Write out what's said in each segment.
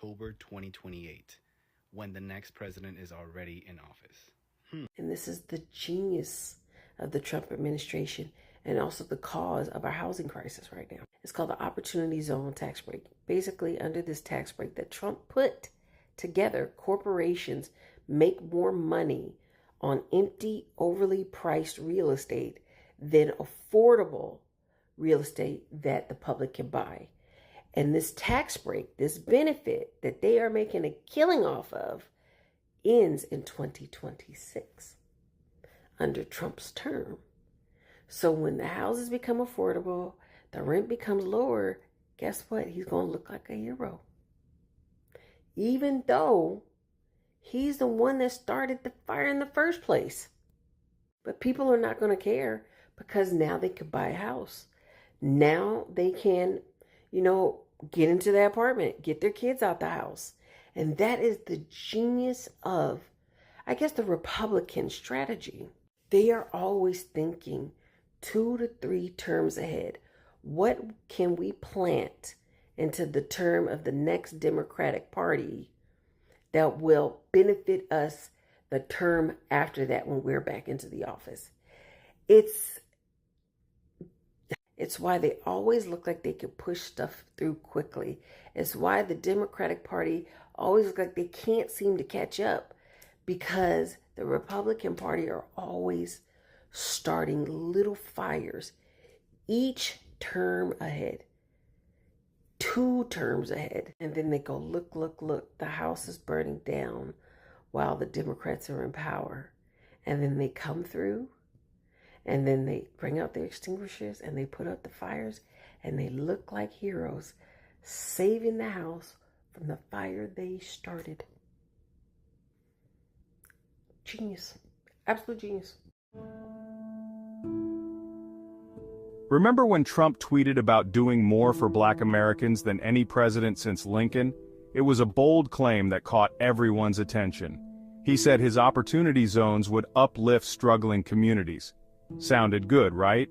October 2028, when the next president is already in office. And this is the genius of the Trump administration and also the cause of our housing crisis right now. It's called the Opportunity Zone tax break. Basically, under this tax break that Trump put together, corporations make more money on empty, overly priced real estate than affordable real estate that the public can buy. And this tax break, this benefit that they are making a killing off of, ends in 2026 under Trump's term. So when the houses become affordable, the rent becomes lower, guess what? He's going to look like a hero. Even though he's the one that started the fire in the first place. But people are not going to care because now they could buy a house. Now they can, get into the apartment, get their kids out the house. And that is the genius of, I guess, the Republican strategy. They are always thinking 2 to 3 terms ahead. What can we plant into the term of the next Democratic Party that will benefit us the term after that when we're back into the office? It's why they always look like they could push stuff through quickly. It's why the Democratic Party always look like they can't seem to catch up, because the Republican Party are always starting little fires each term ahead, 2 terms ahead. And then they go, look, the house is burning down while the Democrats are in power. And then they come through and then they bring out their extinguishers and they put out the fires and they look like heroes, saving the house from the fire they started. Genius. Absolute genius. Remember when Trump tweeted about doing more for Black Americans than any president since Lincoln? It was a bold claim that caught everyone's attention. He said his opportunity zones would uplift struggling communities. Sounded good, right?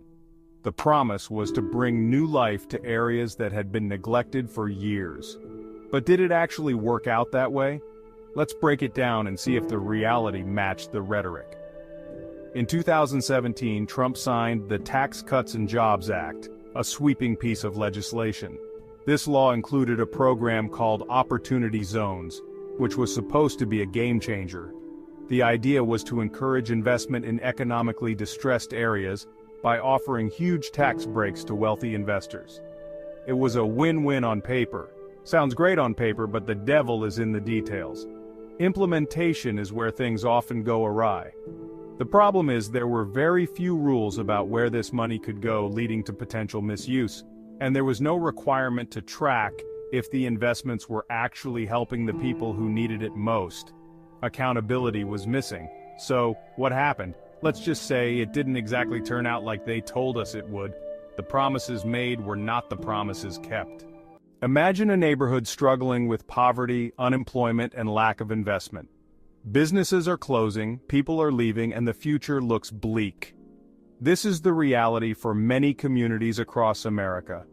The promise was to bring new life to areas that had been neglected for years. But did it actually work out that way? Let's break it down and see if the reality matched the rhetoric. In 2017, Trump signed the Tax Cuts and Jobs Act, a sweeping piece of legislation. This law included a program called Opportunity Zones, which was supposed to be a game changer. The idea was to encourage investment in economically distressed areas by offering huge tax breaks to wealthy investors. It was a win-win on paper. Sounds great on paper, but the devil is in the details. Implementation is where things often go awry. The problem is there were very few rules about where this money could go, leading to potential misuse, and there was no requirement to track if the investments were actually helping the people who needed it most. Accountability was missing. So, what happened? Let's just say it didn't exactly turn out like they told us it would. The promises made were not the promises kept. Imagine a neighborhood struggling with poverty, unemployment, and lack of investment. Businesses are closing, people are leaving, and the future looks bleak. This is the reality for many communities across America.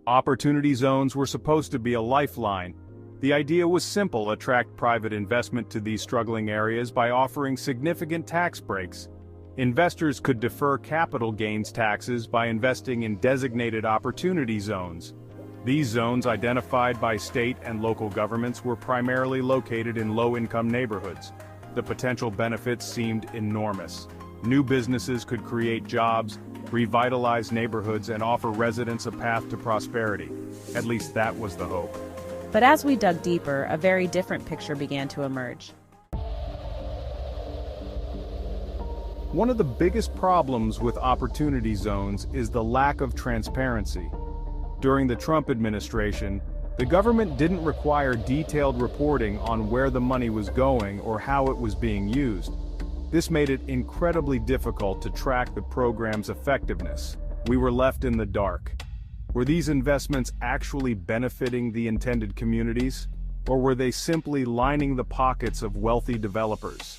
Opportunity zones were supposed to be a lifeline. The idea was simple: attract private investment to these struggling areas by offering significant tax breaks. Investors could defer capital gains taxes by investing in designated opportunity zones. These zones, identified by state and local governments, were primarily located in low-income neighborhoods. The potential benefits seemed enormous. New businesses could create jobs, revitalize neighborhoods, and offer residents a path to prosperity. At least that was the hope. But as we dug deeper, a very different picture began to emerge. One of the biggest problems with opportunity zones is the lack of transparency. During the Trump administration, the government didn't require detailed reporting on where the money was going or how it was being used. This made it incredibly difficult to track the program's effectiveness. We were left in the dark. Were these investments actually benefiting the intended communities, or were they simply lining the pockets of wealthy developers?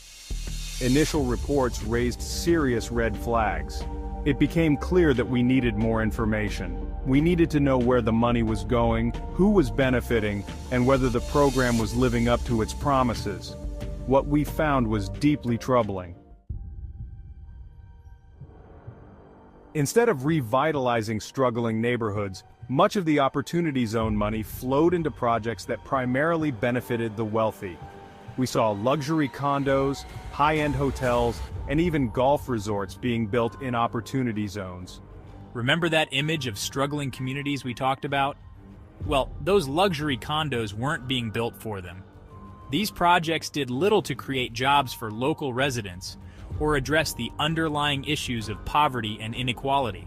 Initial reports raised serious red flags. It became clear that we needed more information. We needed to know where the money was going, who was benefiting, and whether the program was living up to its promises. What we found was deeply troubling. Instead of revitalizing struggling neighborhoods, much of the Opportunity Zone money flowed into projects that primarily benefited the wealthy. We saw luxury condos, high-end hotels, and even golf resorts being built in Opportunity Zones. Remember that image of struggling communities we talked about? Well, those luxury condos weren't being built for them. These projects did little to create jobs for local residents or address the underlying issues of poverty and inequality.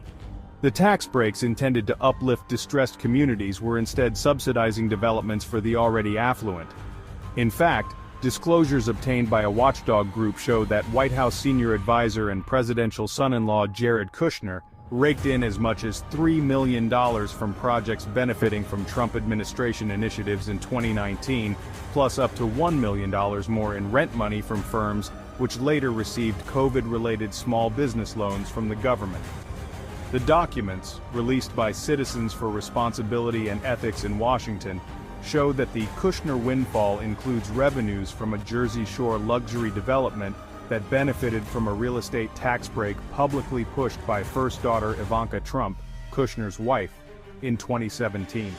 The tax breaks intended to uplift distressed communities were instead subsidizing developments for the already affluent. In fact, disclosures obtained by a watchdog group showed that White House senior advisor and presidential son-in-law Jared Kushner raked in as much as $3 million from projects benefiting from Trump administration initiatives in 2019, plus up to $1 million more in rent money from firms which later received COVID-related small business loans from the government. The documents, released by Citizens for Responsibility and Ethics in Washington, show that the Kushner windfall includes revenues from a Jersey Shore luxury development that benefited from a real estate tax break publicly pushed by first daughter Ivanka Trump, Kushner's wife, in 2017.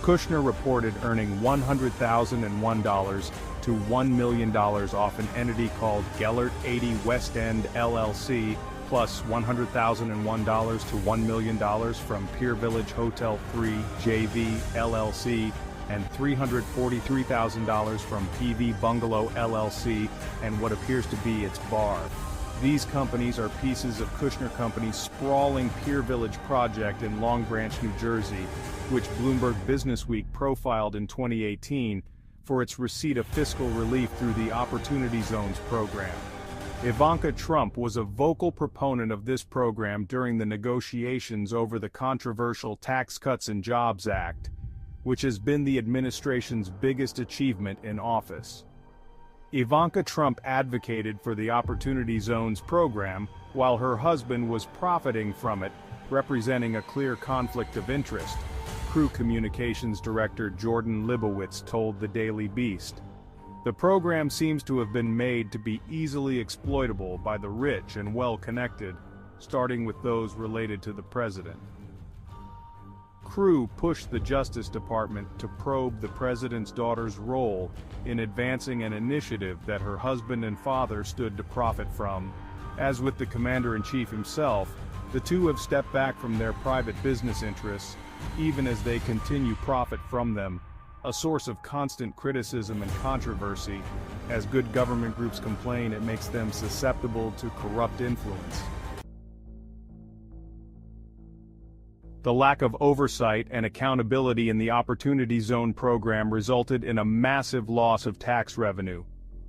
Kushner reported earning $100,001 to $1 million off an entity called Gellert 80 West End LLC, plus $100,001 to $1 million from Pier Village Hotel 3 JV LLC, and $343,000 from PV Bungalow LLC and what appears to be its bar. These companies are pieces of Kushner Company's sprawling Pier Village project in Long Branch, New Jersey, which Bloomberg Businessweek profiled in 2018 for its receipt of fiscal relief through the Opportunity Zones program. Ivanka Trump was a vocal proponent of this program during the negotiations over the controversial Tax Cuts and Jobs Act, which has been the administration's biggest achievement in office. Ivanka Trump advocated for the Opportunity Zones program, while her husband was profiting from it, representing a clear conflict of interest, Crew Communications Director Jordan Libowitz told the Daily Beast. The program seems to have been made to be easily exploitable by the rich and well-connected, starting with those related to the president. Crew pushed the Justice Department to probe the president's daughter's role in advancing an initiative that her husband and father stood to profit from. As with the commander-in-chief himself, the two have stepped back from their private business interests, even as they continue profit from them, a source of constant criticism and controversy. As good government groups complain, it makes them susceptible to corrupt influence. The lack of oversight and accountability in the Opportunity Zone program resulted in a massive loss of tax revenue.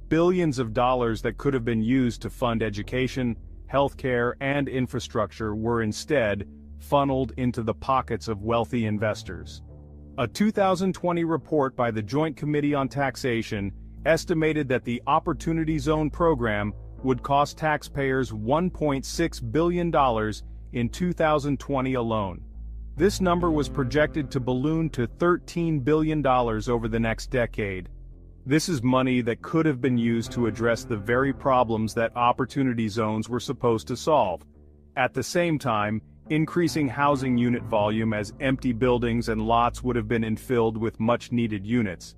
Billions of dollars that could have been used to fund education, healthcare, and infrastructure were instead funneled into the pockets of wealthy investors. A 2020 report by the Joint Committee on Taxation estimated that the Opportunity Zone program would cost taxpayers $1.6 billion in 2020 alone. This number was projected to balloon to $13 billion over the next decade. This is money that could have been used to address the very problems that Opportunity Zones were supposed to solve. At the same time, increasing housing unit volume as empty buildings and lots would have been infilled with much-needed units.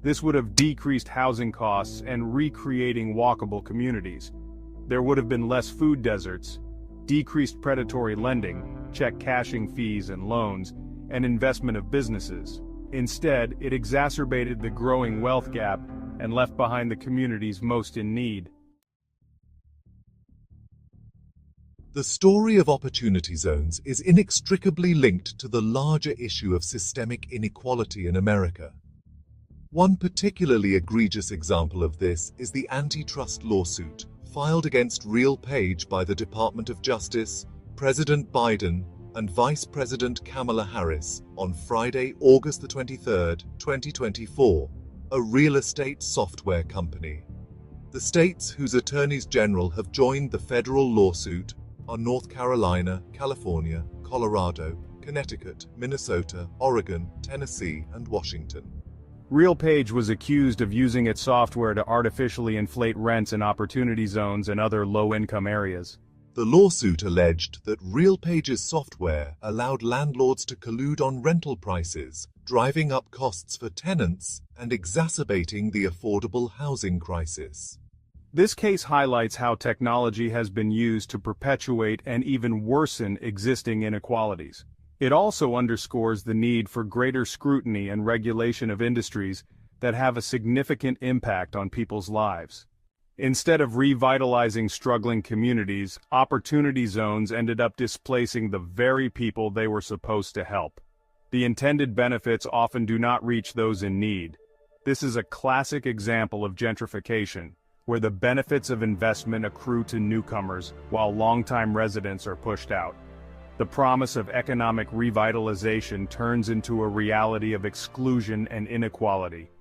This would have decreased housing costs and recreating walkable communities. There would have been less food deserts, decreased predatory lending, check cashing fees and loans, and investment of businesses. Instead, it exacerbated the growing wealth gap and left behind the communities most in need. The story of Opportunity Zones is inextricably linked to the larger issue of systemic inequality in America. One particularly egregious example of this is the antitrust lawsuit filed against RealPage by the Department of Justice, President Biden, and Vice President Kamala Harris on Friday, August 23, 2024, a real estate software company. The states whose attorneys general have joined the federal lawsuit are North Carolina, California, Colorado, Connecticut, Minnesota, Oregon, Tennessee, and Washington. RealPage was accused of using its software to artificially inflate rents in opportunity zones and other low-income areas. The lawsuit alleged that RealPage's software allowed landlords to collude on rental prices, driving up costs for tenants and exacerbating the affordable housing crisis. This case highlights how technology has been used to perpetuate and even worsen existing inequalities. It also underscores the need for greater scrutiny and regulation of industries that have a significant impact on people's lives. Instead of revitalizing struggling communities, opportunity zones ended up displacing the very people they were supposed to help. The intended benefits often do not reach those in need. This is a classic example of gentrification, where the benefits of investment accrue to newcomers while longtime residents are pushed out. The promise of economic revitalization turns into a reality of exclusion and inequality.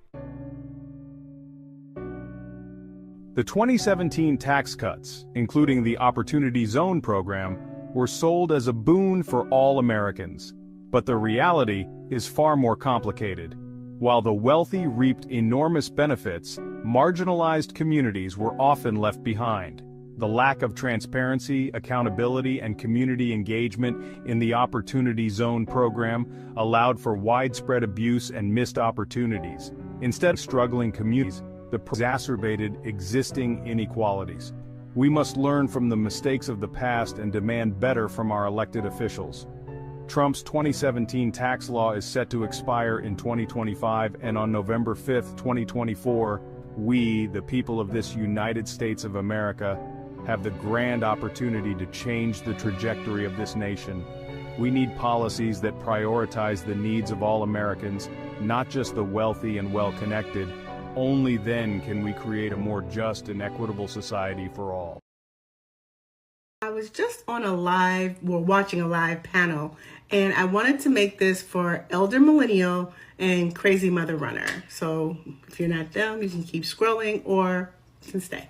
The 2017 tax cuts, including the Opportunity Zone program, were sold as a boon for all Americans. But the reality is far more complicated. While the wealthy reaped enormous benefits, marginalized communities were often left behind. The lack of transparency, accountability, and community engagement in the Opportunity Zone program allowed for widespread abuse and missed opportunities. Instead of struggling communities, the exacerbated existing inequalities. We must learn from the mistakes of the past and demand better from our elected officials. Trump's 2017 tax law is set to expire in 2025, and on November 5, 2024, we, the people of this United States of America, have the grand opportunity to change the trajectory of this nation. We need policies that prioritize the needs of all Americans, not just the wealthy and well-connected. Only then can we create a more just and equitable society for all. I was just on watching a live panel, and I wanted to make this for Elder Millennial and Crazy Mother Runner. So if you're not them, you can keep scrolling or you can stay.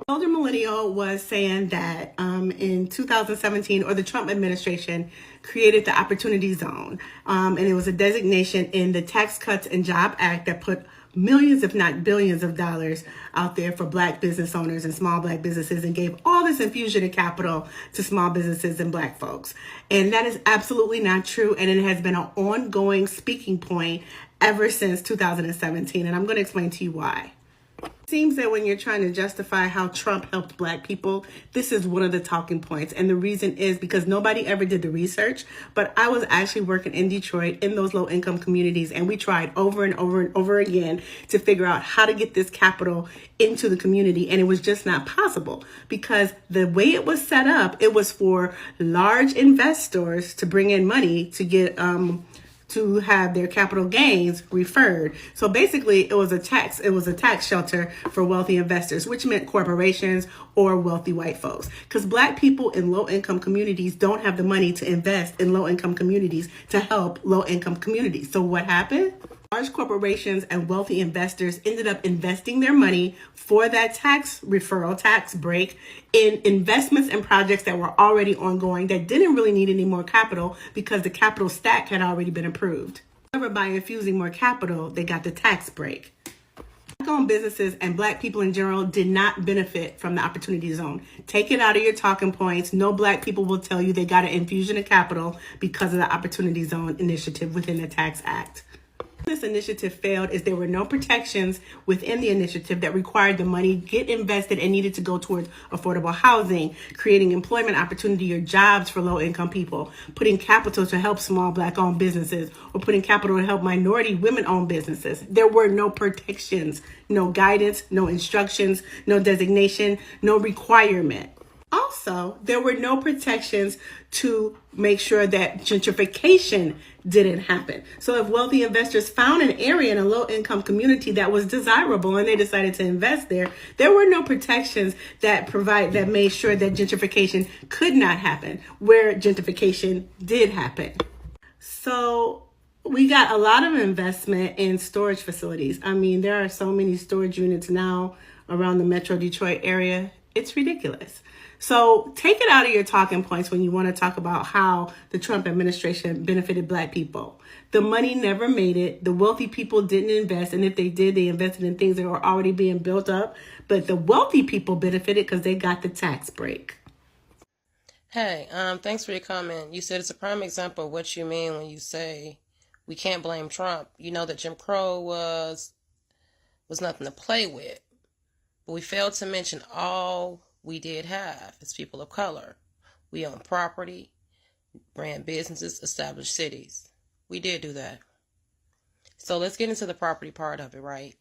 Elder Millennial was saying that in 2017, or the Trump administration created the Opportunity Zone, and it was a designation in the Tax Cuts and Jobs Act that put millions, if not billions of dollars out there for Black business owners and small Black businesses, and gave all this infusion of capital to small businesses and Black folks. And that is absolutely not true. And it has been an ongoing speaking point ever since 2017. And I'm going to explain to you why. It seems that when you're trying to justify how Trump helped Black people, this is one of the talking points. And the reason is because nobody ever did the research, but I was actually working in Detroit in those low income communities, and we tried over and over and over again to figure out how to get this capital into the community. And it was just not possible because the way it was set up, it was for large investors to bring in money to get, to have their capital gains referred. So basically it was a tax shelter for wealthy investors, which meant corporations or wealthy white folks. Because Black people in low income communities don't have the money to invest in low income communities to help low income communities. So what happened? Large corporations and wealthy investors ended up investing their money for that tax break in investments and projects that were already ongoing that didn't really need any more capital because the capital stack had already been approved. However, by infusing more capital, they got the tax break. Black-owned businesses and Black people in general did not benefit from the Opportunity Zone. Take it out of your talking points. No Black people will tell you they got an infusion of capital because of the Opportunity Zone initiative within the Tax Act. This initiative failed is there were no protections within the initiative that required the money get invested and needed to go towards affordable housing, creating employment opportunity or jobs for low-income people, putting capital to help small Black-owned businesses, or putting capital to help minority women-owned businesses. There were no protections, no guidance, no instructions, no designation, no requirement. Also, there were no protections to make sure that gentrification didn't happen. So if wealthy investors found an area in a low-income community that was desirable and they decided to invest there, there were no protections that made sure that gentrification could not happen, where gentrification did happen. So we got a lot of investment in storage facilities. I mean, there are so many storage units now around the Metro Detroit area. It's ridiculous. So take it out of your talking points when you want to talk about how the Trump administration benefited Black people. The money never made it. The wealthy people didn't invest. And if they did, they invested in things that were already being built up. But the wealthy people benefited because they got the tax break. Hey, thanks for your comment. You said it's a prime example of what you mean when you say we can't blame Trump. You know that Jim Crow was nothing to play with. But we failed to mention all we did have as people of color. We owned property, ran businesses, established cities. We did do that. So let's get into the property part of it, right?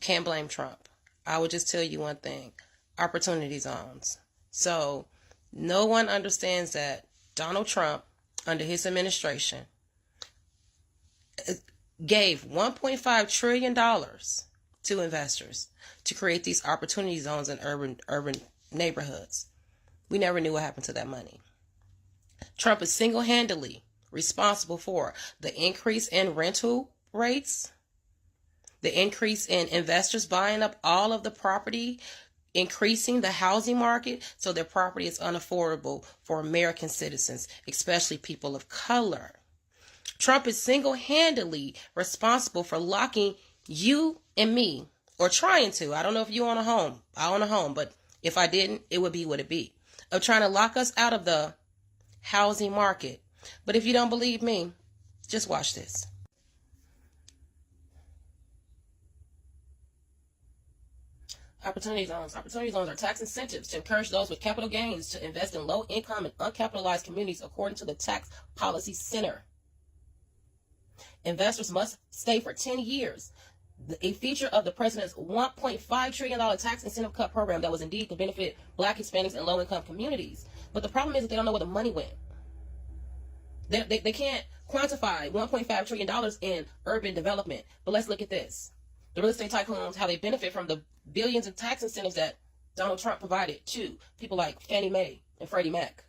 Can't blame Trump. I would just tell you one thing. Opportunity zones. So no one understands that Donald Trump, under his administration, gave $1.5 trillion to investors to create these opportunity zones in urban neighborhoods. We never knew what happened to that money. Trump is single-handedly responsible for the increase in rental rates, the increase in investors buying up all of the property, increasing the housing market so their property is unaffordable for American citizens, especially people of color. Trump is single-handedly responsible for locking you and me, or trying to. I don't know if you own a home. I own a home, but if I didn't, it would be what it be. Of trying to lock us out of the housing market. But if you don't believe me, just watch this. Opportunity zones. Opportunity zones are tax incentives to encourage those with capital gains to invest in low-income and uncapitalized communities according to the Tax Policy Center. Investors must stay for 10 years. A feature of the president's $1.5 trillion tax incentive cut program that was indeed to benefit Black, Hispanics, and low-income communities. But the problem is that they don't know where the money went. They can't quantify $1.5 trillion in urban development. But let's look at this. The real estate tycoons, how they benefit from the billions in tax incentives that Donald Trump provided to people like Fannie Mae and Freddie Mac.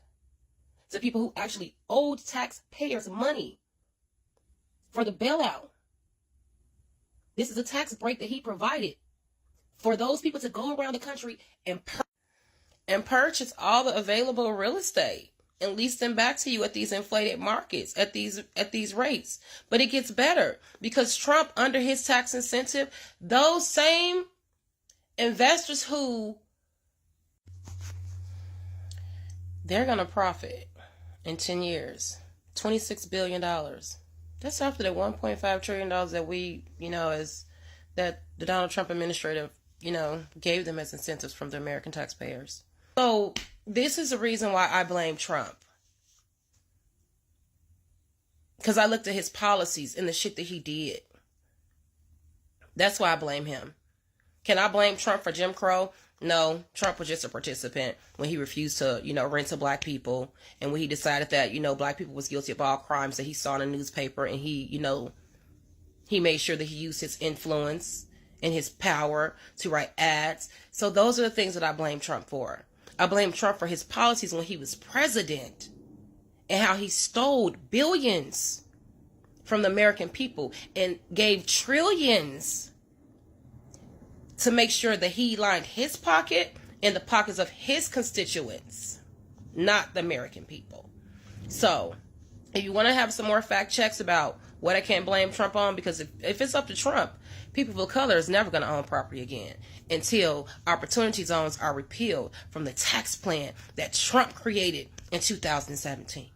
To people who actually owed taxpayers money for the bailout. This is a tax break that he provided for those people to go around the country and purchase all the available real estate and lease them back to you at these inflated markets, at these rates. But it gets better because Trump, under his tax incentive, those same investors who they're going to profit in 10 years, $26 billion. That's after the $1.5 trillion that we, that the Donald Trump administrative, gave them as incentives from the American taxpayers. So this is the reason why I blame Trump. Because I looked at his policies and the shit that he did. That's why I blame him. Can I blame Trump for Jim Crow? No, Trump was just a participant when he refused to, rent to Black people. And when he decided that, Black people was guilty of all crimes that he saw in the newspaper. And he made sure that he used his influence and his power to write ads. So those are the things that I blame Trump for. I blame Trump for his policies when he was president and how he stole billions from the American people and gave trillions to make sure that he lined his pocket and the pockets of his constituents, not the American people. So if you want to have some more fact checks about what I can't blame Trump on, because if it's up to Trump, people of color is never going to own property again until opportunity zones are repealed from the tax plan that Trump created in 2017.